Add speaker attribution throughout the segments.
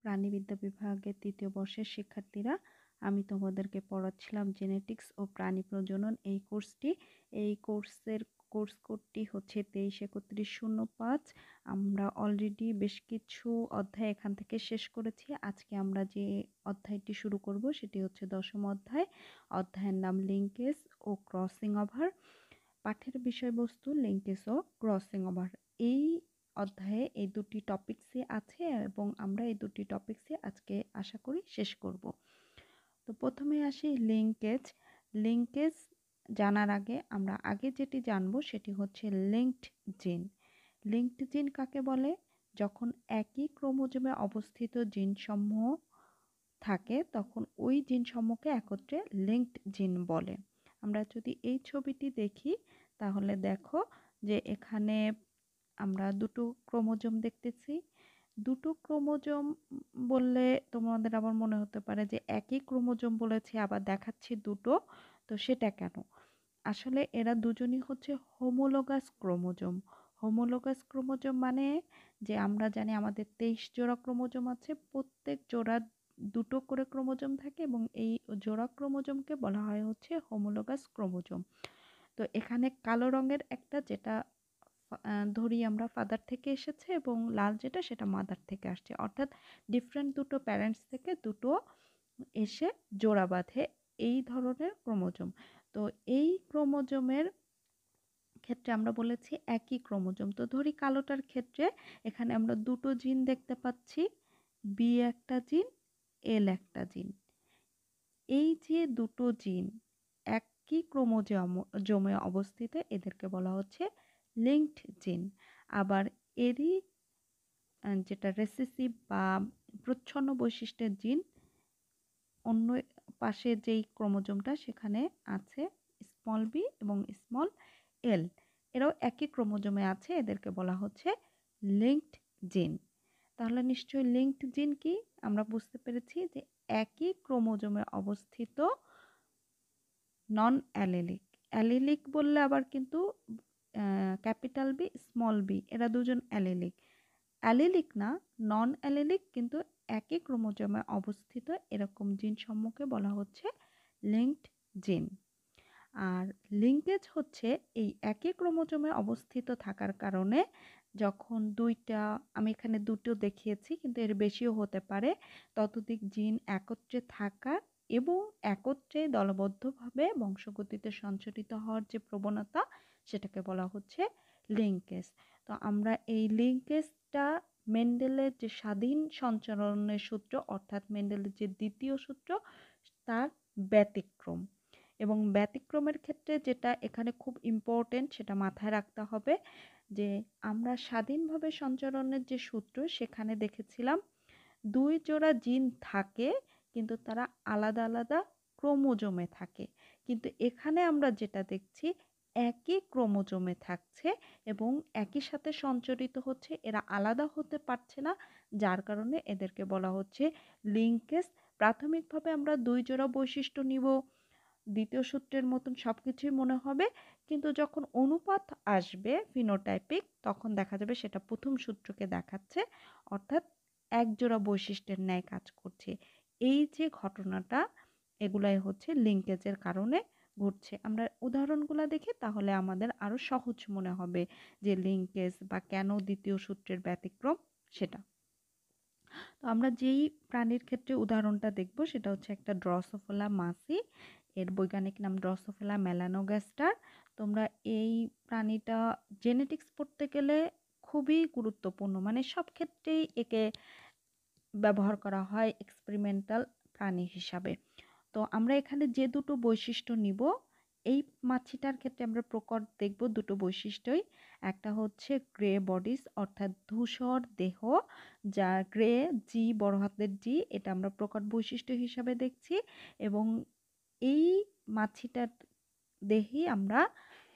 Speaker 1: প্রাণীবিদ্যা বিভাগের ৩য় বর্ষের শিক্ষার্থীরা, আমি তোমাদেরকে পড়াচ্ছিলাম জেনেটিক্স ও প্রাণী প্রজনন এই কোর্সটি। এই কোর্স কোডটি হচ্ছে 233105। আমরা অলরেডি বেশ কিছু অধ্যায় এখান থেকে শেষ করেছি। আজকে আমরা যে অধ্যায়টি শুরু করব সেটি হচ্ছে 10ম অধ্যায়। অধ্যায়ের নাম লিঙ্কেজ ও ক্রসিং ওভার। পাঠের বিষয়বস্তু লিঙ্কেজ ও ক্রসিং ওভার। এই অধ্যায়ে এই দুটি টপিকসই আছে এবং আমরা এই দুটি টপিকসই আজকে আশা করি শেষ করব। তো প্রথমে আসি লিঙ্কেজ। লিঙ্কেজ জানার আগে আমরা যেটি জানব সেটি হচ্ছে লিঙ্কড জিন। লিঙ্কড জিন কাকে বলে? যখন একই ক্রোমোজোমে অবস্থিত জিনসমূহ থাকে তখন ওই জিনসমূহকে একত্রে লিঙ্কড জিন বলে। আমরা যদি এই ছবিটি দেখি তাহলে দেখো যে এখানে আমরা দুটো ক্রোমোজোম দেখতেছি। দুটো ক্রোমোজোম বললে তোমাদের আবার মনে হতে পারে যে একই ক্রোমোজোম বলেছে আবার দেখাচ্ছি দুটো, তো সেটা কেন? আসলে এরা দুজনই হচ্ছে হোমোলোগাস ক্রোমোজোম। হোমোলোগাস ক্রোমোজোম মানে যে আমরা জানি আমাদের 23 জোড়া ক্রোমোজোম আছে, প্রত্যেক জোড়া দুটো করে ক্রোমোজোম থাকে এবং এই জোড়া ক্রোমোজোমকে বলা হয় হচ্ছে হোমোলোগাস ক্রোমোজোম। তো এখানে কালো রঙের একটা যেটা ধরি আমরা ফাদার থেকে এসেছে এবং লাল যেটা সেটা মাদার থেকে আসছে, অর্থাৎ ডিফারেন্ট দুটো প্যারেন্টস থেকে দুটো এসে জোড়া বাঁধে এই ধরনের ক্রোমোজোম। তো এই ক্রোমোজোমের ক্ষেত্রে আমরা বলেছি একই ক্রোমোজোম। তো ধরি কালোটার ক্ষেত্রে এখানে আমরা দুটো জিন দেখতে পাচ্ছি, বি একটা জিন, এল একটা জিন। এই যে দুটো জিন একই ক্রোমোজোমে অবস্থিত এদেরকে বলা হচ্ছে লিঙ্কড জিন। আবার এরই যেটা রেসেসিভ বা প্রচ্ছন্ন বৈশিষ্ট্যের জিন অন্য পাশে যেই ক্রোমোজোমটা সেখানে আছে স্মল বি এবং স্মল এল, এরাও একই ক্রোমোজোমে আছে, এদেরকে বলা হচ্ছে লিঙ্কড জিন। তাহলে নিশ্চয়ই লিঙ্কড জিন কি আমরা বুঝতে পেরেছি যে একই ক্রোমোজোমে অবস্থিত নন অ্যালিলিক। অ্যালিলিক বললে আবার কিন্তু ক্যাপিটাল বি স্মল বি এরা দুজন অ্যালিলিক। অ্যালিলিক না, নন অ্যালিলিক কিন্তু একই ক্রোমোজোমে অবস্থিত এরকম জিন সমূহকে বলা হচ্ছে লিঙ্কড জিন। আর লিঙ্কেজ হচ্ছে এই একই ক্রোমোজোমে অবস্থিত থাকার কারণে যখন দুইটা, আমি এখানে দুটো দেখিয়েছি কিন্তু এর বেশিও হতে পারে, ততোধিক জিন একত্রে থাকা এবং একত্রে দলবদ্ধভাবে বংশগতিতে সঞ্চারিত হওয়ার যে প্রবণতা সেটাকে বলা হচ্ছে লিঙ্কেজ। তো আমরা এই লিঙ্কেজটা মেন্ডেলের যে স্বাধীন সঞ্চালনের সূত্র অর্থাৎ মেন্ডেলের যে দ্বিতীয় সূত্র তার ব্যতিক্রম, এবং ব্যতিক্রমের ক্ষেত্রে যেটা এখানে খুব ইম্পর্টেন্ট সেটা মাথায় রাখতে হবে যে আমরা স্বাধীনভাবে সঞ্চালনের যে সূত্র সেখানে দেখেছিলাম দুই জোড়া জিন থাকে কিন্তু তারা আলাদা আলাদা ক্রোমোজোমে থাকে, কিন্তু এখানে আমরা যেটা দেখছি একই ক্রোমোজোমে থাকছে এবং একই সাথে সঞ্চারিত হচ্ছে, এরা আলাদা হতে পারছে না, যার কারণে এদেরকে বলা হচ্ছে লিঙ্কেজ। প্রাথমিকভাবে আমরা দুই জোড়া বৈশিষ্ট্য নিব, দ্বিতীয় সূত্রের মতন সব কিছুই মনে হবে, কিন্তু যখন অনুপাত আসবে ফিনোটাইপিক তখন দেখা যাবে সেটা প্রথম সূত্রকে দেখাচ্ছে, অর্থাৎ একজোড়া বৈশিষ্ট্যের ন্যায় কাজ করছে। এই যে ঘটনাটা এগুলাই হচ্ছে লিঙ্কেজের কারণে ঘটছে। আমরা উদাহরণগুলো দেখি তাহলে আমাদের আরো সহজ মনে হবে যে লিঙ্কেজ বা কেন দ্বিতীয় সূত্রের ব্যতিক্রম সেটা। তো আমরা যেই প্রাণীর ক্ষেত্রে উদাহরণটা দেখব সেটা হচ্ছে একটা ড্রসোফিলা মাছি, এর বৈজ্ঞানিক নাম ড্রসোফিলা মেলানোগাস্টার। তোমরা এই প্রাণীটা জেনেটিক্স পড়তে গেলে খুবই গুরুত্বপূর্ণ, মানে সব ক্ষেত্রেই একে ব্যবহার করা হয় এক্সপেরিমেন্টাল প্রাণী হিসাবে। তো আমরা এখানে যে দুটো বৈশিষ্ট্য নিব এই মাছিটার ক্ষেত্রে আমরা প্রকট দেখব দুটো বৈশিষ্ট্যই। একটা হচ্ছে গ্রে বডিস অর্থাৎ ধূসর দেহ, যা গ্রে জি বড় হাতের জি, এটা আমরা প্রকট বৈশিষ্ট্য হিসাবে দেখছি। এবং এই মাছিটার দেহেই আমরা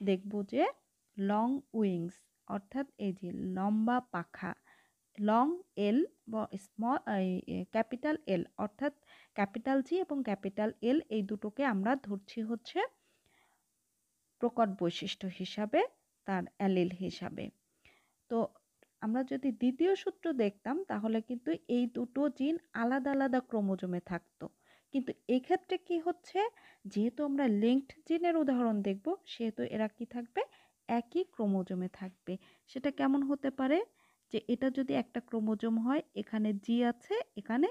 Speaker 1: দেখব যে লং উইংস অর্থাৎ এই যে লম্বা পাখা, লং এল স্মল ক্যাপিটাল এল অর্থাৎ ক্যাপিটাল জি এবং ক্যাপিটাল এল এই দুটোকে আমরা ধরছি হচ্ছে প্রকট বৈশিষ্ট্য হিসাবে, তার অ্যালিল হিসাবে। তো আমরা যদি দ্বিতীয় সূত্র দেখতাম তাহলে কিন্তু এই দুটো জিন আলাদা আলাদা ক্রোমোজোমে থাকতো, কিন্তু এক্ষেত্রে কি হচ্ছে, যেহেতু আমরা লিঙ্কড জিনের উদাহরণ দেখব সেহেতু এরা কি থাকবে, একই ক্রোমোজোমে থাকবে। সেটা কেমন হতে পারে, যে এটা যদি একটা ক্রোমোজোম হয়, এখানে জি আছে, এখানে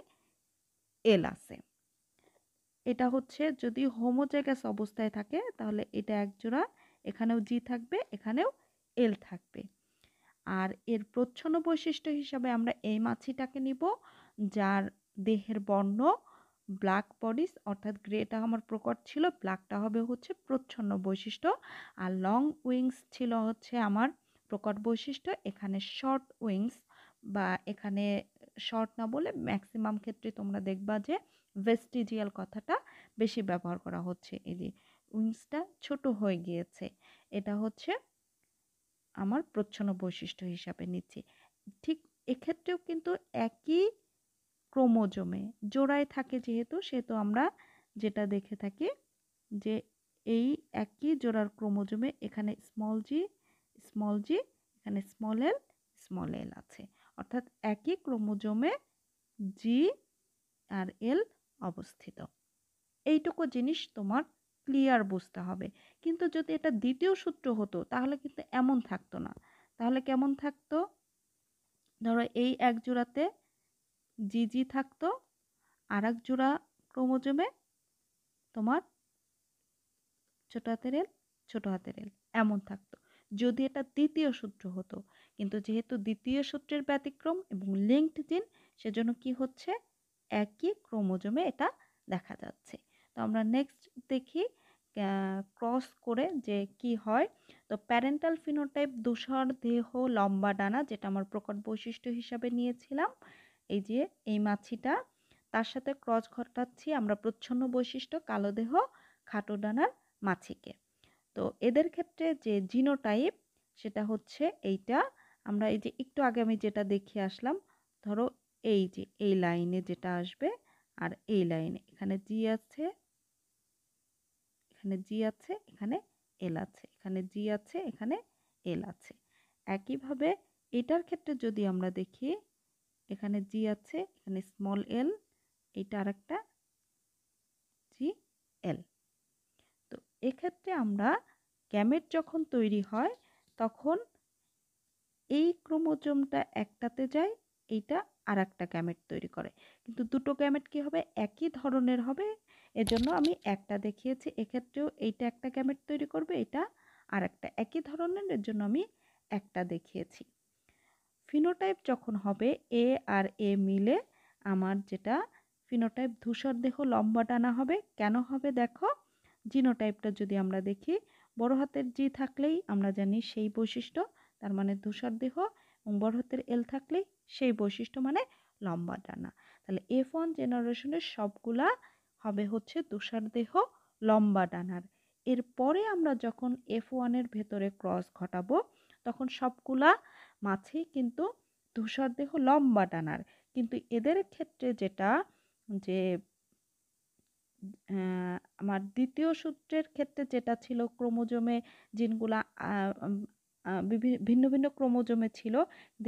Speaker 1: এল আছে। এটা হচ্ছে যদি হোমোজাইগাস অবস্থায় থাকে তাহলে এটা এক জোড়া, এখানেও জি থাকবে, এখানেও এল থাকবে। আর এর প্রচ্ছন্ন বৈশিষ্ট্য হিসাবে আমরা এই মাছিটাকে নিব যার দেহের বর্ণ ব্ল্যাক বডিস, অর্থাৎ গ্রেটা আমার প্রকট ছিল, ব্ল্যাকটা হবে হচ্ছে প্রচ্ছন্ন বৈশিষ্ট্য, আর লং উইংস ছিল হচ্ছে আমার প্রকট বৈশিষ্ট্য। এখানে শর্ট উইংস, বা এখানে শর্ট না বলে ম্যাক্সিমাম ক্ষেত্রে তোমরা দেখবা যে ভেস্টিজিয়াল কথাটা বেশি ব্যবহার করা হচ্ছে, এই যে উইংসটা ছোট হয়ে গিয়েছে, এটা হচ্ছে আমার প্রচ্ছন্ন বৈশিষ্ট্য হিসাবে নিচ্ছি। ঠিক এক্ষেত্রেও কিন্তু একই ক্রোমোজোমে জোড়ায় থাকে যেহেতু, সেহেতু আমরা যেটা দেখে থাকি যে এই একই জোড়ার ক্রোমোজোমে এখানে স্মল জি, এখানে স্মল এল আছে, অর্থাৎ একই ক্রোমোজোমে জি আর এল অবস্থিত। এইটুকু জিনিস তোমার ক্লিয়ার বুঝতে হবে। কিন্তু যদি এটা দ্বিতীয় সূত্র হতো তাহলে কিন্তু এমন থাকতো না। তাহলে কেমন থাকতো, ধরো এই এক জোড়াতে জি থাকতো, আর এক জোড়া ক্রোমোজোমে তোমার ছোট হাতের এল এমন থাকতো যদি এটা দ্বিতীয় সূত্র হতো। কিন্তু যেহেতু দ্বিতীয় সূত্রের ব্যতিক্রম এবং লিঙ্কড জিন, সেজন্য কি হচ্ছে, একই ক্রোমোজোমে এটা দেখা যাচ্ছে। তো আমরা নেক্সট দেখি ক্রস করে যে কি হয়। তো প্যারেন্টাল ফিনোটাইপ ধূসর দেহ লম্বা ডানা, যেটা আমার প্রকট বৈশিষ্ট্য হিসাবে নিয়েছিলাম, এই যে এই মাছিটা, তার সাথে ক্রস ঘটাচ্ছি আমরা প্রচ্ছন্ন বৈশিষ্ট্য কালো দেহ খাটো ডানার মাছিকে। তো এদের ক্ষেত্রে যে জিনোটাইপ সেটা হচ্ছে এইটা, আমরা এই যে একটু আগে আমি যেটা দেখিয়ে আসলাম, ধরো এই যে এই লাইনে যেটা আসবে, আর এই লাইনে এখানে জি আছে, এখানে জি আছে, এখানে এল আছে, এখানে জি আছে, এখানে এল আছে। একইভাবে এটার ক্ষেত্রে যদি আমরা দেখি, এখানে জি আছে, এখানে স্মল এল, এটা আরেকটা জি এল। তো এক্ষেত্রে আমরা গ্যামেট যখন তৈরি হয় তখন এই ক্রোমোজোমটা একটাতে যায়, এইটা আর একটা গ্যামেট তৈরি করে, কিন্তু দুটো গ্যামেট কি হবে, একই ধরনের হবে, এজন্য আমি একটা দেখিয়েছি। এক্ষেত্রেও এইটা একটা গ্যামেট তৈরি করবে, এটা আর একটা একই ধরনের, এর জন্য আমি একটা দেখিয়েছি। ফিনোটাইপ যখন হবে এ আর এ মিলে আমার যেটা ফিনোটাইপ ধূসর দেহ লম্বা ডানা হবে। কেন হবে দেখো, জিনোটাইপটা যদি আমরা দেখি, বড় হাতের জি থাকলেই আমরা জানি সেই বৈশিষ্ট্য, তার মানে ধূসর দেহ, এবং বড় হাতের এল থাকলেই সেই বৈশিষ্ট্য মানে লম্বা ডানা। তাহলে F1 জেনারেশনের সবগুলা হবে হচ্ছে ধূসর দেহ লম্বা ডানার। এরপরে আমরা যখন F1-এর ভেতরে ক্রস ঘটাবো তখন সবগুলা মাছি কিন্তু ধূসর দেহ লম্বা ডানার, কিন্তু এদের ক্ষেত্রে যেটা, যে আমার দ্বিতীয় সূত্রের ক্ষেত্রে যেটা ছিল ক্রোমোজোমে জিনগুলা ভিন্ন ভিন্ন ক্রোমোজোমে ছিল,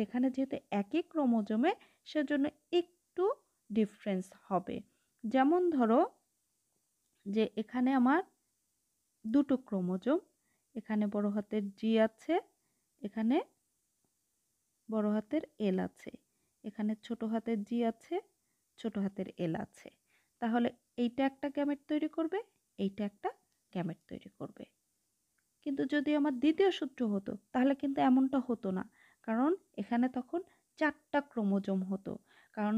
Speaker 1: এখানে যেহেতু একই ক্রোমোজোমে সেজন্য একটু ডিফারেন্স হবে। যেমন ধরো যে এখানে আমার দুটো ক্রোমোজোম, এখানে বড় হাতের জি আছে, এখানে বড় হাতের এল আছে, এখানে ছোট হাতের জি আছে, ছোট হাতের এল আছে, তাহলে এইটা একটা গ্যামেট তৈরি করবে, এইটা একটা গ্যামেট তৈরি করবে। কিন্তু যদি আমার দ্বিতীয় সূত্র হতো তাহলে কিন্তু এমনটা হতো না, কারণ এখানে তখন চারটা ক্রোমোজোম হতো, কারণ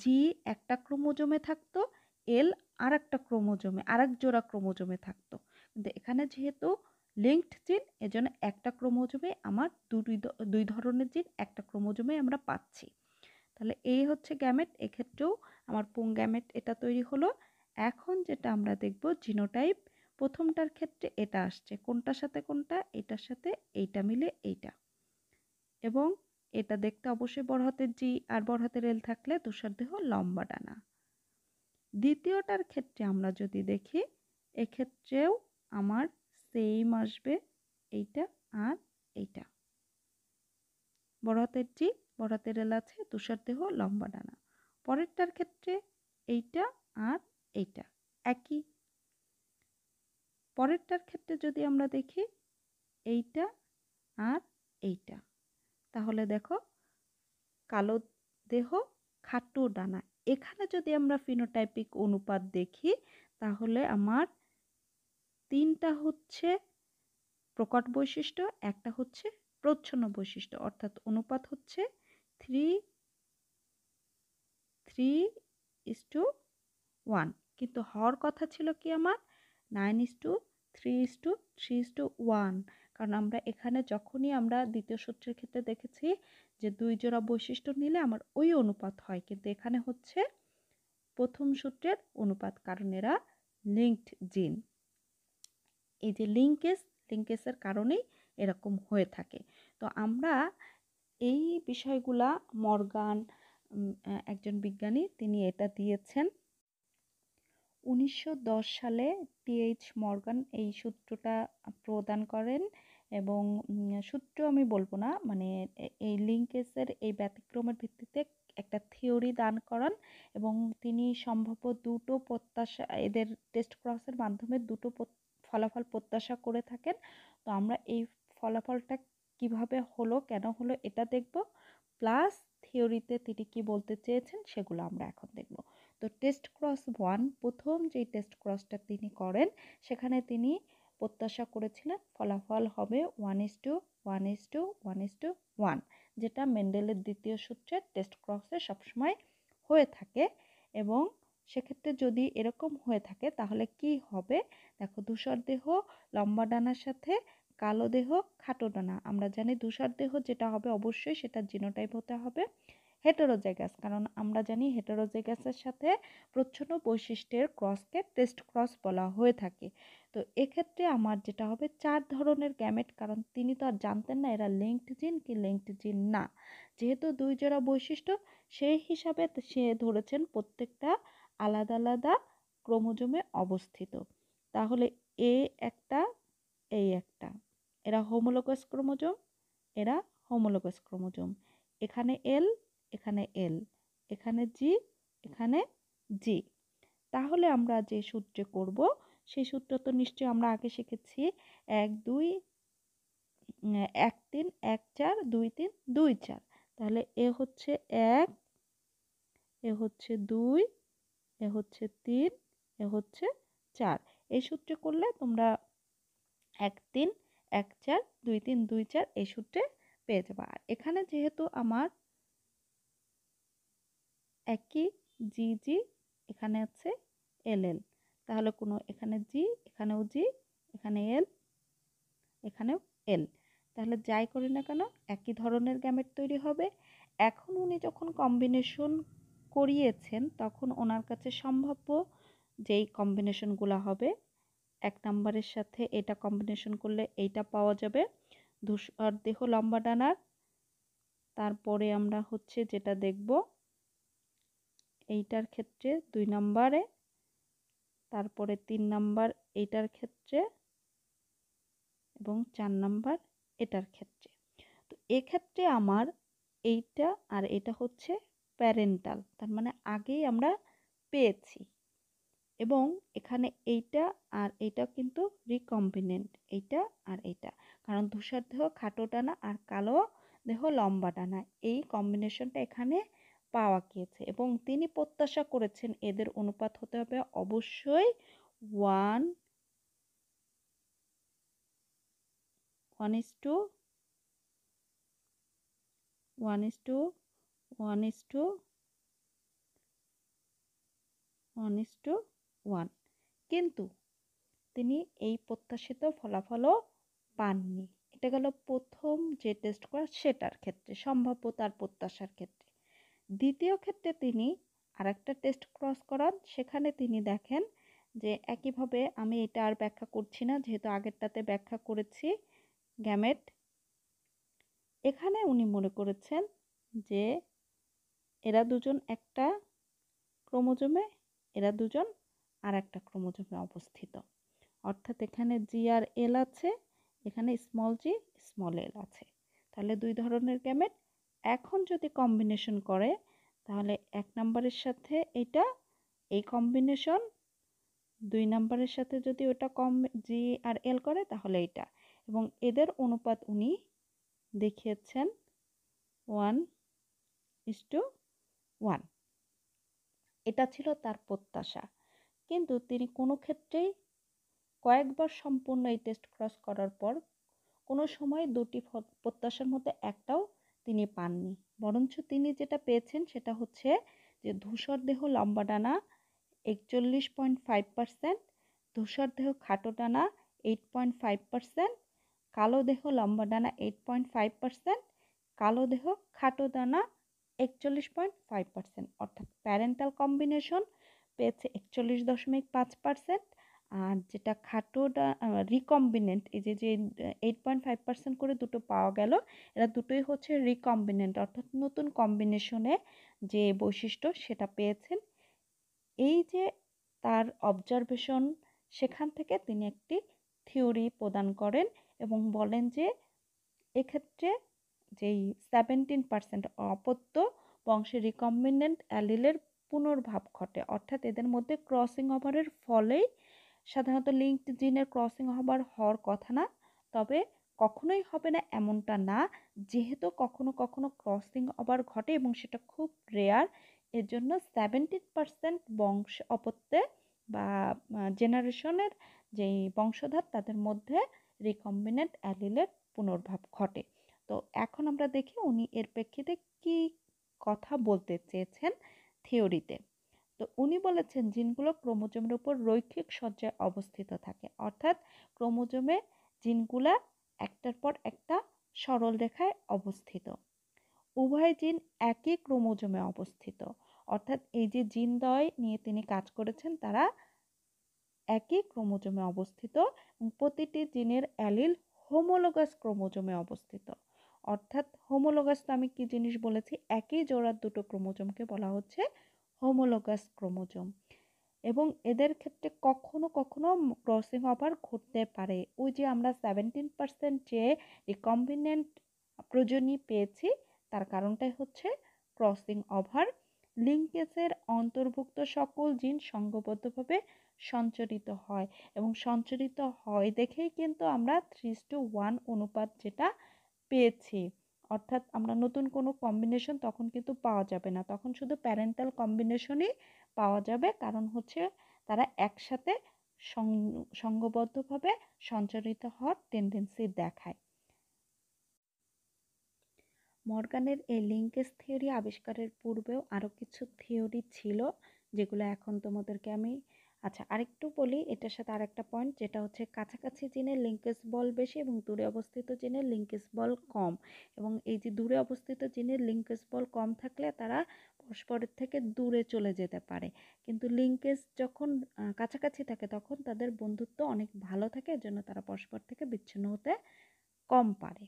Speaker 1: জি একটা ক্রোমোজোমে থাকতো, এল আর একটা ক্রোমোজোমে, আর এক জোড়া ক্রোমোজোমে থাকতো। কিন্তু এখানে যেহেতু লিঙ্কড জিন, এজন্য একটা ক্রোমোজোমে আমার দুই ধরনের জিন একটা ক্রোমোজোমে আমরা পাচ্ছি। তাহলে এই হচ্ছে গ্যামেট, এক্ষেত্রেও আমার পুং গ্যামেট এটা তৈরি হলো। এখন যেটা আমরা দেখব জিনোটাইপ, প্রথমটার ক্ষেত্রে এটা আসছে, কোনটার সাথে কোনটা, এটার সাথে এইটা মিলে এইটা, এবং এটা দেখতে অবশ্যই বড় হাতের জি আর বড় হাতের এল থাকলে ধূসর দেহ লম্বা ডানা। দ্বিতীয়টার ক্ষেত্রে আমরা যদি দেখি, এক্ষেত্রেও আমার সেম আসবে, এইটা আর এইটা, বড় হাতের জি, বড় হাতের এল আছে, তুষার দেহ, লম্বা ডানা। পরেরটার ক্ষেত্রে এইটা আর এইটা একই। পরেরটার ক্ষেত্রে যদি আমরা দেখি এইটা আর এইটা, তাহলে দেখো কালো দেহ, খাটো ডানা। এখানে যদি আমরা ফিনোটাইপিক অনুপাত দেখি তাহলে আমার তিনটা হচ্ছে প্রকট বৈশিষ্ট্য, একটা হচ্ছে প্রচ্ছন্ন বৈশিষ্ট্য, অর্থাৎ অনুপাত হচ্ছে 3:3:1, কিন্তু হওয়ার কথা ছিল কি আমার 9:3:1, কারণ আমরা এখানে যখনই আমরা দ্বিতীয় সূত্রের ক্ষেত্রে দেখেছি যে 2 জোড়া বৈশিষ্ট্য নিলে আমার ওই অনুপাত হয়, কিন্তু এখানে হচ্ছে প্রথম সূত্রের অনুপাত, কারণ এরা লিঙ্কড জিন। এই যে লিঙ্কেজের কারণেই এরকম হয়ে থাকে। তো আমরা এই বিষয়গুলা মর্গান একজন বিজ্ঞানী তিনি এটা দিয়েছেন 1910 সালে। টি.এইচ মর্গান এই সূত্রটা প্রদান করেন এবং সূত্র আমি বলবো না, মানে এই লিঙ্কেজের এই ব্যতিক্রমের ভিত্তিতে একটা থিওরি দান করান এবং তিনি সম্ভাব্য দুটো প্রত্যাশা এদের টেস্ট ক্রসের মাধ্যমে দুটো ফলাফল প্রত্যাশা করে থাকেন। তো আমরা এই ফলাফলটা কিভাবে হলো, কেন হলো এটা দেখব, প্লাস থিওরিতে তিনি কি বলতে চেয়েছেন সেগুলো আমরা এখন দেখব। তো টেস্ট ক্রস 1, প্রথম যেই টেস্ট ক্রসটা তিনি করেন সেখানে তিনি প্রত্যাশা করেছিলেন ফলাফল হবে 1:1:1:1, যেটা মেন্ডেলের দ্বিতীয় সূত্রের টেস্ট ক্রসে সবসময় হয়ে থাকে। এবং সেক্ষেত্রে যদি এরকম হয়ে থাকে তাহলে কি হবে, দেখো ধূসর দেহ লম্বা ডানার সাথে কালো দেহ খাটো ডানা। আমরা জানি ধূসর দেহ যেটা হবে অবশ্যই সেটা জিনোটাইপ হতে হবে হেটেরোজাইগাস, কারণ আমরা জানি হেটেরোজাইগাসের সাথে প্রচ্ছন্ন বৈশিষ্ট্যের ক্রসকে টেস্ট ক্রস বলা হয়ে থাকে। তো এক্ষেত্রে আমার যেটা হবে 4 ধরনের গ্যামেট, কারণ তিনি তো আর জানতেন না এরা লিঙ্কড জিন কি লিঙ্কড জিন না, যেহেতু 2 জোড়া বৈশিষ্ট্য সেই হিসাবে সে ধরেছেন প্রত্যেকটা আলাদা আলাদা ক্রোমোজোমে অবস্থিত। তাহলে এ একটা, এই একটা, এরা হোমোলোগাস ক্রোমোজোম, এরা হোমোলোগাস ক্রোমোজোম, এখানে এল, এখানে এল, এখানে জি, এখানে জি। তাহলে আমরা যে সূত্রে করব সেই সূত্র তো নিশ্চয়ই আমরা আগে শিখেছি, 1:2 1:3 1:4 2:3 2:4। তাহলে এ হচ্ছে 1, এ হচ্ছে 2, এ হচ্ছে 3, এ হচ্ছে 4। এই সূত্রে করলে তোমরা 1:3 1:4 2:3 2:4 এই সূত্রে পেয়ে যাবে। আর এখানে যেহেতু আমার একই জি জি, এখানে আছে এল এল, তাহলে কোনো এখানে জি, এখানেও জি, এখানে এল, এখানেও এল, তাহলে যাই করি না কেন একই ধরনের গ্যামেট তৈরি হবে। এখন উনি যখন কম্বিনেশন করিয়েছেন তখন ওনার কাছে সম্ভাব্য যেই কম্বিনেশনগুলো হবে, 1 নাম্বারের সাথে এটা কম্বিনেশন করলে এইটা পাওয়া যাবে ধূসর দেহ লম্বা ডানার। তারপরে আমরা হচ্ছে যেটা দেখব এইটার ক্ষেত্রে 2 নাম্বারে, তারপরে 3 নাম্বার এইটার ক্ষেত্রে এবং 4 নাম্বার এটার ক্ষেত্রে। তো এক্ষেত্রে আমার এইটা আর এটা হচ্ছে প্যারেন্টাল, তার মানে আগেই আমরা পেয়েছি, এবং এখানে এইটা আর এইটা কিন্তু রিকম্বিনেন্ট, এইটা আর এইটা, কারণ ধূসর দেহ খাটো ডানা আর কালো দেহ লম্বা ডানা এই কম্বিনেশনটা এখানে পাওয়া গিয়েছে। এবং তিনি প্রত্যাশা করেছেন এদের অনুপাত হতে হবে অবশ্যই 1:1:1:1:1, কিন্তু তিনি এই প্রত্যাশিত ফলাফলও পাননি। এটা গেল প্রথম যে টেস্ট করা সেটার ক্ষেত্রে সম্ভাব্য তার প্রত্যাশার ক্ষেত্রে। দ্বিতীয় ক্ষেত্রে তিনি আরেকটা টেস্ট ক্রস করান, সেখানে তিনি দেখেন যে একইভাবে, আমি এটা আর ব্যাখ্যা করছি না যেহেতু আগেরটাতে ব্যাখ্যা করেছি গ্যামেট। এখানে উনি মনে করেছেন যে এরা দুজন একটা ক্রোমোজোমে, এরা দুজন আর একটা ক্রোমোজোমে অবস্থিত, অর্থাৎ এখানে জি আর এল আছে, এখানে স্মল জি স্মল এল আছে, তাহলে 2 ধরনের গ্যামেট এখন যদি কম্বিনেশন করে তাহলে 1 নাম্বারের সাথে এটা এই কম্বিনেশন, 2 নাম্বারের সাথে যদি ওটা জি আর এল করে তাহলে এটা, এবং এদের অনুপাত উনি দেখিয়েছেন 1:1। এটা ছিল তার প্রত্যাশা, কিন্তু তিনি কোনো ক্ষেত্রেই কয়েকবার সম্পূর্ণ এই টেস্ট ক্রস করার পর কোনো সময় দুটি প্রত্যাশার মধ্যে একটাও তিনি পাননি, বরঞ্চ তিনি যেটা পেয়েছেন সেটা হচ্ছে যে ধূসর দেহ লম্বা ডানা 41.5%, ধূসর দেহ খাটো ডানা 8.5%, কালো দেহ লম্বা ডানা 8.5%, কালো দেহ খাটো ডানা 41.5%, অর্থাৎ প্যারেন্টাল কম্বিনেশন পেয়েছে 41.5%। আর যেটা খাটোটা রিকম্বিনেন্ট, এই যে 8.5% করে দুটো পাওয়া গেল, এরা দুটোই হচ্ছে রিকম্বিনেন্ট, অর্থাৎ নতুন কম্বিনেশনে যে বৈশিষ্ট্য সেটা পেয়েছেন। এই যে তার অবজারভেশন, সেখান থেকে তিনি একটি থিওরি প্রদান করেন এবং বলেন যে এক্ষেত্রে যেই 17% অপত্য বংশে রিকম্বিনেন্ট অ্যালিলের পুনর্ভাব ঘটে, অর্থাৎ এদের মধ্যে ক্রসিং ওভারের ফলেই সাধারণত লিঙ্কড জিনের ক্রসিং হওয়ার কথা না, তবে কখনোই হবে না এমনটা না, যেহেতু কখনো কখনো ক্রসিং ওভার ঘটে এবং সেটা খুব রেয়ার, এর জন্য 17% বংশ অপত্যে বা জেনারেশনের যেই বংশধর তাদের মধ্যে রিকম্বিনেন্ট অ্যালিলের পুনর্ভাব ঘটে। তো এখন আমরা দেখি উনি এর প্রেক্ষিতে কি কথা বলতে চেয়েছেন থিওরিতে। তো উনি বলেছেন জিনগুলো ক্রোমোজোমের উপর রৈখিক সজ্জায় অবস্থিত থাকে, অর্থাৎ ক্রোমোজোমে জিনগুলা একটার পর একটা সরল রেখায় অবস্থিত। উভয় জিন একই ক্রোমোজোমে অবস্থিত, অর্থাৎ এই যে জিনদ্বয় নিয়ে তিনি কাজ করেছেন তারা একই ক্রোমোজোমে অবস্থিত এবং প্রতিটি জিনের অ্যালিল হোমোলোগাস ক্রোমোজোমে অবস্থিত। অর্থাৎ হোমোলোগাস তো আমি কি জিনিস বলেছি, একই জোড়ার দুটো ক্রোমোজোমকে বলা হচ্ছে হোমোলোগাস ক্রোমোজোম, এবং এদের ক্ষেত্রে কখনো কখনো ক্রসিং ওভার ঘটতে পারে। ওই যে আমরা 17% যে রিকম্বিনেন্ট প্রজনী পেয়েছি তার কারণটাই হচ্ছে ক্রসিং ওভার। লিঙ্কেজের অন্তর্ভুক্ত সকল জিন সংঘবদ্ধভাবে সঞ্চারিত হয়, এবং সঞ্চারিত হয় দেখেই কিন্তু আমরা 3:1 অনুপাত যেটা পেয়েছি, অর্থাৎ আমরা নতুন কোনো কম্বিনেশন তখন কিন্তু পাওয়া যাবে না, তখন শুধু প্যারেন্টাল কম্বিনেশনই পাওয়া যাবে, কারণ হচ্ছে তারা একসাথে সংঘবদ্ধভাবে সঞ্চারিত হওয়ার টেন্ডেন্সি দেখায়। মর্গানের এই লিঙ্কেজ থিওরি আবিষ্কারের পূর্বেও আরও কিছু থিওরি ছিল, যেগুলো এখন তোমাদেরকে আমি আরেকটু বলি। এটার সাথে আরেকটা পয়েন্ট যেটা হচ্ছে কাছাকাছি জিনের লিঙ্কেজ বল বেশি এবং দূরে অবস্থিত জিনের লিঙ্কেজ বল কম, এবং এই যে দূরে অবস্থিত জিনের লিঙ্কেজ বল কম থাকলে তারা পরস্পরের থেকে দূরে চলে যেতে পারে, কিন্তু লিঙ্কেজ যখন কাছাকাছি থাকে তখন তাদের বন্ধুত্ব অনেক ভালো থাকে, এজন্য তারা পরস্পর থেকে বিচ্ছিন্ন হতে কম পারে।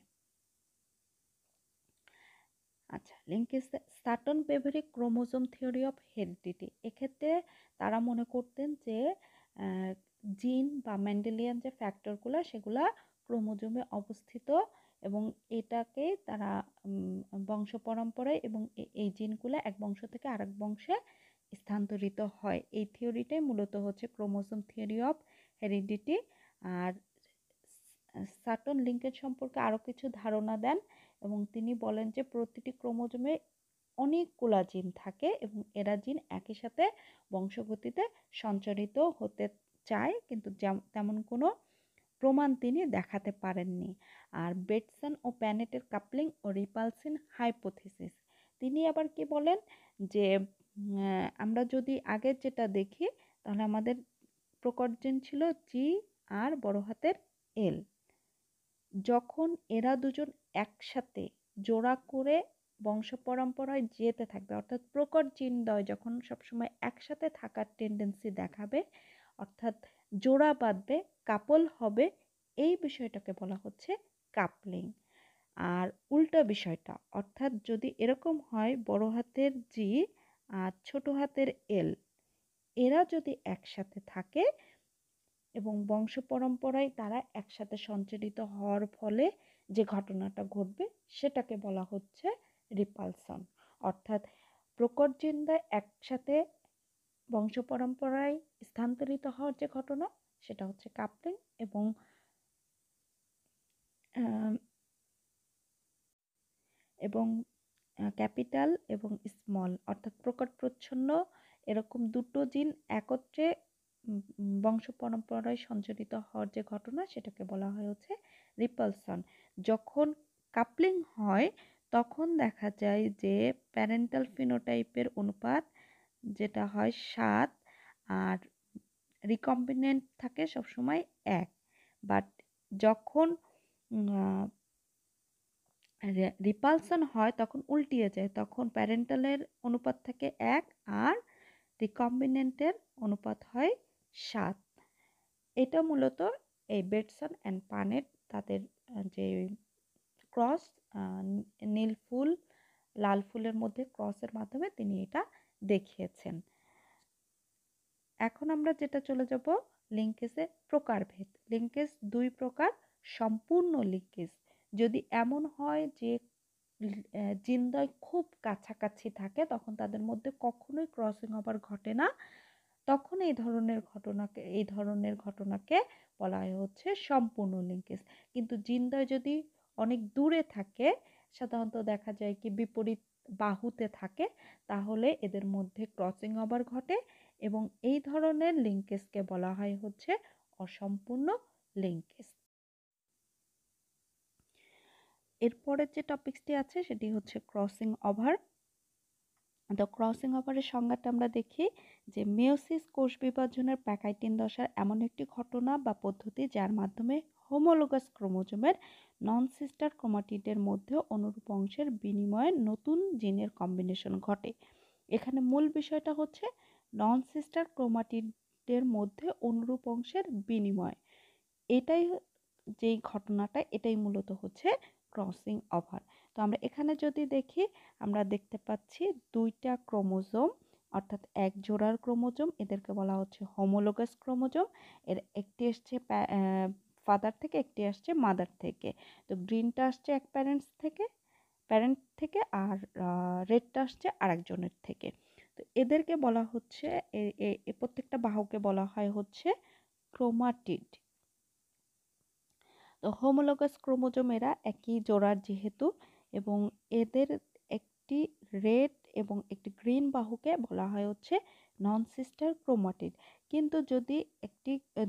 Speaker 1: Linkage certain বেভারি chromosome theory of heredity, এক্ষেত্রে তারা মনে করতেন যে জিন বা মেন্ডেলিয়ান যে ফ্যাক্টরগুলো সেগুলা ক্রোমোজোমে অবস্থিত, এবং এটাকে তারা বংশ পরম্পরায় এবং এই জিনগুলো এক বংশ থেকে আরেক বংশে স্থানান্তরিত হয়। এই থিওরিটাই মূলত হচ্ছে ক্রোমোজোম থিওরি অফ হেরিডিটি। আর সাটন লিঙ্কেজ সম্পর্কে আরও কিছু ধারণা দেন এবং তিনি বলেন যে প্রতিটি ক্রোমোজোমে অনেকগুলা জিন থাকে এবং এরা জিন একই সাথে বংশগতিতে সঞ্চারিত হতে চায়, কিন্তু তেমন কোনো প্রমাণ তিনি দেখাতে পারেননি। আর বেটসন ও প্যানেটের কাপলিং ও রিপালসিন হাইপোথিসিস, তিনি আবার কি বলেন যে আমরা যদি আগের যেটা দেখি তাহলে আমাদের প্রকট জিন ছিল জি আর বড় হাতের এল, যখন এরা দুজন একসাথে জোড়া করে বংশ পরম্পরায় যেতে থাকবে, অর্থাৎ প্রকট জিনদ্বয় যখন সবসময় একসাথে থাকার টেন্ডেন্সি দেখাবে, অর্থাৎ জোড়া বাঁধবে, কাপল হবে, এই বিষয়টাকে বলা হচ্ছে কাপলিং। আর উল্টা বিষয়টা, অর্থাৎ যদি এরকম হয় বড় হাতের জি আর ছোট হাতের এল, এরা যদি একসাথে থাকে এবং বংশ পরম্পরায় তারা একসাথে সঞ্চারিত হওয়ার ফলে যে ঘটনাটা ঘটবে সেটাকে বলা হচ্ছে রিপালসন। অর্থাৎ প্রকট জিনদ্বয় একসাথে বংশ পরম্পরায় স্থানান্তরিত হওয়ার যে ঘটনা সেটা হচ্ছে কাপলিং, এবং এবং ক্যাপিটাল এবং স্মল অর্থাৎ প্রকট প্রচ্ছন্ন এরকম দুটো জিন একত্রে বংশ পরম্পরায় সঞ্চারিত হওয়ার যে ঘটনা সেটাকে বলা হয় হচ্ছে রিপালসন। যখন কাপলিং হয় তখন দেখা যায় যে প্যারেন্টাল ফিনোটাইপের অনুপাত যেটা হয় 7, আর রিকম্বিনেন্ট থাকে সবসময় 1। বাট যখন রিপালসন হয় তখন উল্টিয়ে যায়, তখন প্যারেন্টালের অনুপাত থাকে 1 আর রিকম্বিনেন্টের অনুপাত হয় 7। এটা মূলত এই বেটসন অ্যান্ড পানেট তাদের যে ক্রস, নীল ফুল লাল ফুলের মধ্যে ক্রসের মাধ্যমে তিনি এটা দেখিয়েছেন। এখন আমরা যেটা চলে যাব লিঙ্কেজের প্রকারভেদ। লিঙ্কেজ দুই প্রকার, সম্পূর্ণ লিঙ্কেজ যদি এমন হয় যে জিনদ্বয় খুব কাছাকাছি থাকে তখন তাদের মধ্যে কখনোই ক্রসিং ওভার ঘটে না, তখন এই ধরনের ঘটনাকে বলা হয় হচ্ছে সম্পূর্ণ লিঙ্কেজ। কিন্তু জিনদ্বয় যদি অনেক দূরে থাকে, সাধারণত দেখা যায় কি বিপরীত বাহুতে থাকে, তাহলে এদের মধ্যে ক্রসিং ওভার ঘটে এবং এই ধরনের লিঙ্কেজকে বলা হয় হচ্ছে অসম্পূর্ণ লিঙ্কেজ। এরপরের যে টপিকসটি আছে সেটি হচ্ছে ক্রসিং ওভার। তো ক্রসিং ওভারের সংজ্ঞাটা আমরা দেখি যে মেয়োসিস কোষ বিভাজনের প্যাকাইটিন দশার এমন একটি ঘটনা বা পদ্ধতি যার মাধ্যমে হোমোলোগাস ক্রোমোজোমের নন সিস্টার ক্রোমাটিডের মধ্যে অনুরূপ অংশের বিনিময়ে নতুন জিনের কম্বিনেশন ঘটে। এখানে মূল বিষয়টা হচ্ছে নন সিস্টার ক্রোমাটিডের মধ্যে অনুরূপ অংশের বিনিময়, এটাই যেই ঘটনাটা এটাই মূলত হচ্ছে ক্রসিং ওভার। তো আমরা এখানে যদি দেখি আমরা দেখতে পাচ্ছি দুইটা ক্রোমোজোম অর্থাৎ এক জোড়ার ক্রোমোজোম, এদেরকে বলা হচ্ছে হোমোলোগাস ক্রোমোজোম। এর একটি আসছে ফাদার থেকে, একটি আসছে মাদার থেকে। তো গ্রিনটা আসছে এক প্যারেন্ট থেকে আর রেডটা আসছে আরেকজনের থেকে। তো এদেরকে বলা হচ্ছে প্রত্যেকটা বাহুকে বলা হয় হচ্ছে ক্রোমাটিড। তো হোমোলোগাস ক্রোমোজোম এরা একই জোড়ার যেহেতু, এবং এদের একটি রেড এবং একটি গ্রিন বাহুকে বলা হয় হচ্ছে নন সিস্টার ক্রোমাটিড। কিন্তু যদি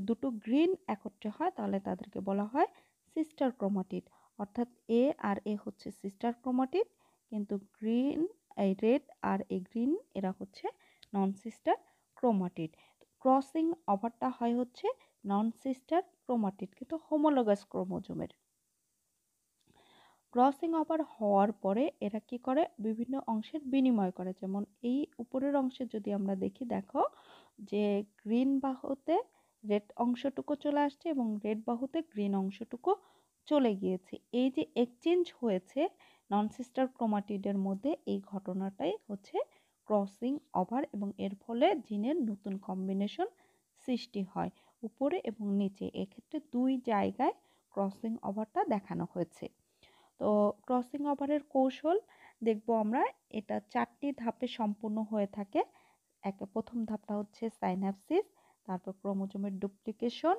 Speaker 1: দুটো গ্রিন একত্রে হয় তাহলে তাদেরকে বলা হয় সিস্টার ক্রোমাটিড। অর্থাৎ এ আর এ হচ্ছে সিস্টার ক্রোমাটিড, কিন্তু এই রেড আর এই গ্রিন এরা হচ্ছে নন সিস্টার ক্রোমাটিড। ক্রসিং ওভারটা হয় হচ্ছে নন সিস্টার ক্রোমাটিড কিন্তু হোমোলোগাস ক্রোমোজোমের। ক্রসিং ওভার হওয়ার পরে এরা কি করে বিভিন্ন অংশের বিনিময় করে, যেমন এই উপরের অংশে যদি আমরা দেখি, দেখো যে গ্রিন বাহুতে রেড অংশটুকু চলে আসছে এবং রেড বাহুতে গ্রিন অংশটুকু চলে গিয়েছে। এই যে এক্সচেঞ্জ হয়েছে নন সিস্টার ক্রোমাটিডের মধ্যে, এই ঘটনাটাই হচ্ছে ক্রসিং ওভার এবং এর ফলে জিনের নতুন কম্বিনেশন সৃষ্টি হয় উপরে এবং নিচে। এক্ষেত্রে দুই জায়গায় ক্রসিং ওভারটা দেখানো হয়েছে। তো ক্রসিং ওভারের কৌশল দেখব আমরা, এটা 4টি ধাপে সম্পূর্ণ হয়ে থাকে। প্রথম ধাপটা হচ্ছে সাইন্যাপসিস, তারপর ক্রোমোজোমের ডুপ্লিকেশন,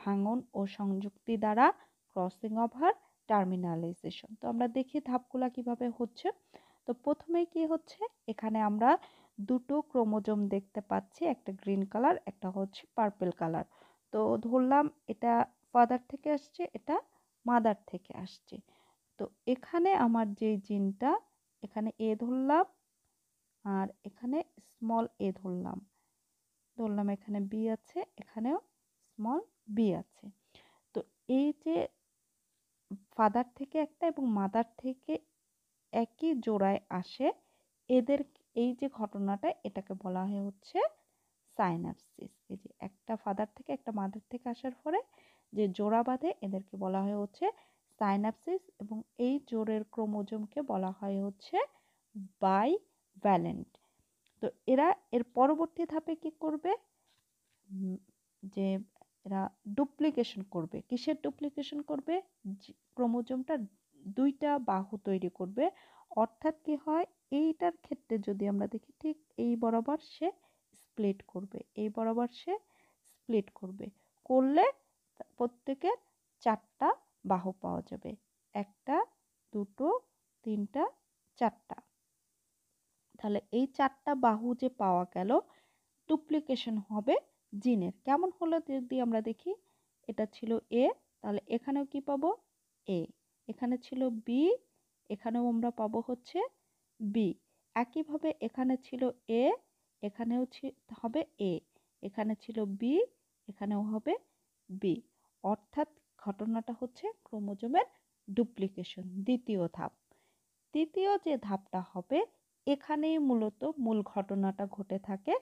Speaker 1: ভাঙন ও সংযুক্তি দ্বারা ক্রসিং ওভার, টার্মিনালাইজেশন। তো আমরা দেখি ধাপগুলা কিভাবে হচ্ছে। তো প্রথমে কি হচ্ছে, এখানে আমরা দুটো ক্রোমোজোম দেখতে পাচ্ছি, একটা গ্রিন কালার, একটা হচ্ছে পার্পল কালার। তো ধরলাম এটা ফাদার থেকে আসছে, এটা মাদার থেকে আসছে। তো এখানে আমার যে জিনটা, এখানে এ ধরলাম আর এখানে স্মল এ ধরলাম এখানে বি আছে, এখানেও স্মল বি আছে। তো এই যে ফাদার থেকে একটা এবং মাদার থেকে একই জোড়ায় আসে, এদের এই যে ঘটনাটা এটাকে বলা হয় হচ্ছে সাইন্যাপসিস। এই যে একটা ফাদার থেকে একটা মাদার থেকে আসার পরে যে জোড়া বাঁধে এদেরকে বলা হয় হচ্ছে সাইন্যাপসিস, এবং এই জোড়ের ক্রোমোজোমকে বলা হয় হচ্ছে বাইভ্যালেন্ট। তো এরা এর পরবর্তী ধাপে কি করবে, যে এরা ডুপ্লিকেশন করবে। কিসের ডুপ্লিকেশন করবে, ক্রোমোজোমটা দুইটা বাহু তৈরি করবে, অর্থাৎ কি হয়, এইটার ক্ষেত্রে যদি আমরা দেখি ঠিক এই বরাবর সে স্প্লিট করবে, এই বরাবর সে স্প্লিট করবে, করলে প্রত্যেকের 4টা বাহু পাওয়া যাবে, 1টা 2টো 3টা 4টা। তাহলে এই 4টা বাহু যে পাওয়া গেল, ডুপ্লিকেশন হবে জিনের। কেমন হলো যদি আমরা দেখি, এটা ছিল এ, তাহলে এখানেও কি পাবো এ, এখানে ছিল বি, এখানেও আমরা পাবো হচ্ছে বি। একইভাবে এখানে ছিল এ, এখানেও হবে এ, এখানে ছিল বি, এখানেও হবে বি। অর্থাৎ ঘটনাটা হচ্ছে ক্রোমোজোমের ডুপ্লিকেশন, দ্বিতীয় ধাপ। তৃতীয় যে ধাপটা হবে, এখানেই মূলত মূল ঘটনাটা ঘটে থাকে।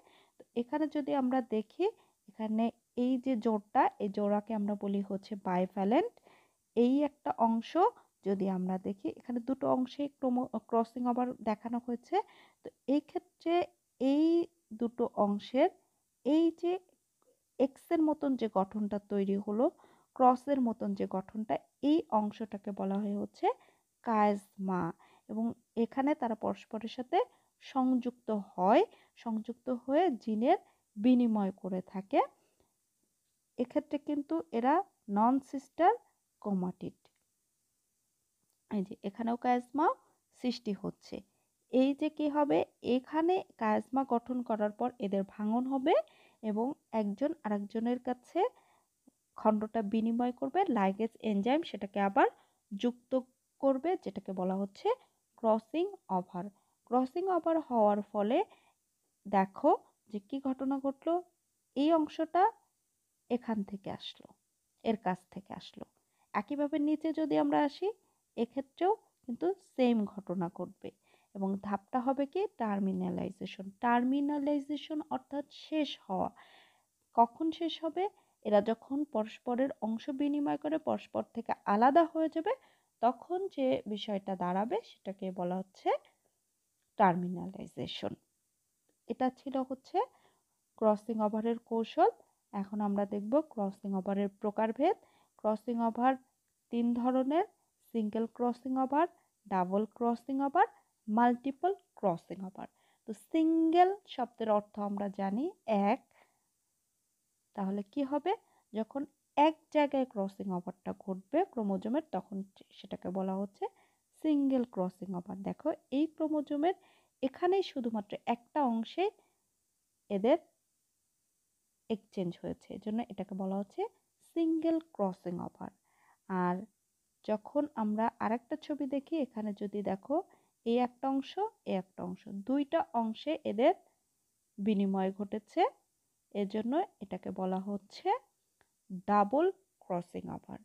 Speaker 1: এখানে যদি আমরা দেখি, এখানে এই যে জোড়টা, এই জোড়াকে আমরা বলি হচ্ছে বাইভ্যালেন্ট। এই একটা অংশ যদি আমরা দেখি, এখানে দুটো অংশে ক্রসিং ওভার দেখানো হয়েছে। তো এই ক্ষেত্রে এই দুটো অংশের এই যে এক্স এর মতন যে গঠনটা তৈরি হলো, ক্রসের মতন যে গঠনটা, এই অংশটাকে বলা হয় হচ্ছে কাইজমা। এবং এখানে তারা পরস্পরের সাথে সংযুক্ত হয়, সংযুক্ত হয়ে জিনের বিনিময় করে থাকে। এক্ষেত্রে কিন্তু এরা নন সিস্টার ক্রোমাটিড। এই যে এখানেও কাইজমা সৃষ্টি হচ্ছে। এই যে কি হবে, এখানে কাইজমা গঠন করার পর এদের ভাঙন হবে এবং একজন আরেকজনের কাছে খণ্ডটা বিনিময় করবে, লাইগেজ এনজাইম সেটাকে আবার যুক্ত করবে, যেটাকে বলা হচ্ছে ক্রসিং ওভার। ক্রসিং ওভার হওয়ার ফলে দেখো যে কি ঘটনা ঘটলো, এই অংশটা এখান থেকে আসলো, এর কাছ থেকে আসলো। একইভাবে নিচে যদি আমরা আসি, এক্ষেত্রেও কিন্তু সেম ঘটনা ঘটবে এবং ধাপটা হবে কি টার্মিনালাইজেশন। টার্মিনালাইজেশন অর্থাৎ শেষ হওয়া। কখন শেষ হবে, এরা যখন পরস্পরের অংশ বিনিময় করে পরস্পর থেকে আলাদা হয়ে যাবে, তখন যে বিষয়টা দাঁড়াবে সেটাকে বলা হচ্ছে টার্মিনালাইজেশন। এটা ছিল হচ্ছে ক্রসিং ওভারের কৌশল। এখন আমরা দেখব ক্রসিং ওভারের প্রকারভেদ। ক্রসিং ওভার 3 ধরনের: single crossing over, double crossing over, multiple crossing over. তো সিঙ্গেল শব্দের অর্থ আমরা জানি এক। তাহলে কি হবে, যখন এক জায়গায় ক্রসিং ওভারটা ঘটবে ক্রোমোজোমের, তখন সেটাকে বলা হচ্ছে সিঙ্গেল ক্রসিং ওভার। দেখো এই ক্রোমোজোমের এখানেই শুধুমাত্র একটা অংশে এদের এক্সচেঞ্জ হয়েছে, এজন্য এটাকে বলা হচ্ছে সিঙ্গেল ক্রসিং ওভার। আর যখন আমরা আরেকটা ছবি দেখি, এখানে যদি দেখো এই একটা অংশ, এই একটা অংশ, দুইটা অংশে এদের বিনিময় ঘটেছে, এজন্য এটাকে বলা হচ্ছে ডাবল ক্রসিং ওভার।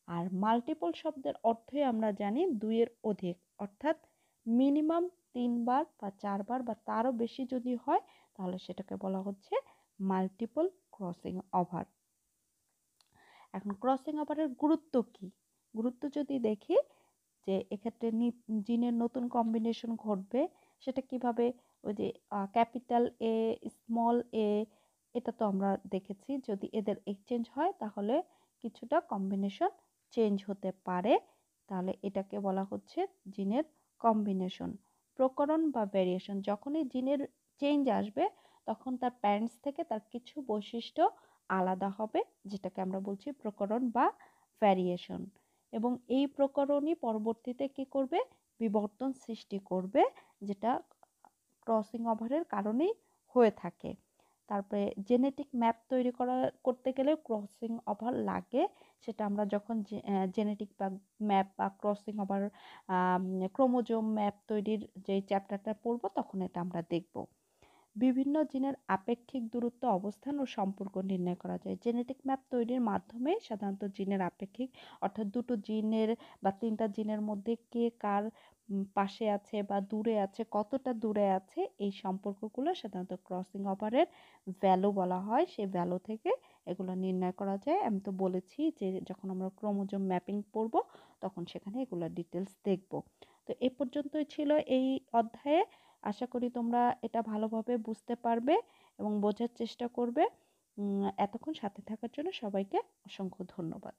Speaker 1: আর মাল্টিপল শব্দের অর্থই আমরা জানি দুইয়ের অধিক, অর্থাৎ মিনিমাম 3বার বা 4বার বা তারও বেশি যদি হয়, তাহলে সেটাকে বলা হচ্ছে মাল্টিপল ক্রসিং ওভার। এখন ক্রসিং ওভারের গুরুত্ব কি? গুরুত্ব যদি দেখি, যে এক্ষেত্রে জিনের নতুন কম্বিনেশন ঘটবে, সেটা কিভাবে, ওই যে ক্যাপিটাল এ স্মল এ, এটা তো আমরা দেখেছি, যদি এদের এক্সচেঞ্জ হয় তাহলে কিছুটা কম্বিনেশন চেঞ্জ হতে পারে, তাহলে এটাকে বলা হচ্ছে জিনের কম্বিনেশন। প্রকরণ বা ভ্যারিয়েশন, যখনই জিনের চেঞ্জ আসবে তখন তার প্যারেন্টস থেকে তার কিছু বৈশিষ্ট্য আলাদা হবে, যেটাকে আমরা বলছি প্রকরণ বা ভ্যারিয়েশন। এবং এই প্রকরণই পরবর্তীতে কি করবে, বিবর্তন সৃষ্টি করবে, যেটা ক্রসিং ওভারের কারণেই হয়ে থাকে। তারপরে জেনেটিক ম্যাপ তৈরি করতে গেলে ক্রসিং ওভার লাগে, সেটা আমরা যখন জেনেটিক ম্যাপ বা ক্রসিং ওভার ক্রোমোজোম ম্যাপ তৈরির যে চ্যাপ্টারটা পড়ব, তখন এটা আমরা দেখব। বিভিন্ন জিনের আপেক্ষিক দূরত্ব, অবস্থান ও সম্পর্ক নির্ণয় করা যায়। জেনেটিক ম্যাপ তৈরির মাধ্যমে সাধারণত জিনের আপেক্ষিক, অর্থাৎ দুটো জিনের বা 3টা জিনের মধ্যে কে কার পাশে আছে বা দূরে আছে, কতটা দূরে আছে, এই সম্পর্কগুলো সাধারণত ক্রসিং ওভারের ভ্যালু বলা হয়। সেই ভ্যালু থেকে এগুলো নির্ণয় করা যায়। আমি তো বলেছি যে যখন আমরা ক্রোমোজোম ম্যাপিং পড়ব তখন সেখানে এগুলো ডিটেলস দেখব। তো এ পর্যন্তই ছিল এই অধ্যায়ে। আশা করি তোমরা এটা ভালোভাবে বুঝতে পারবে এবং বোঝার চেষ্টা করবে। এতক্ষণ সাথে থাকার জন্য সবাইকে অসংখ্য ধন্যবাদ।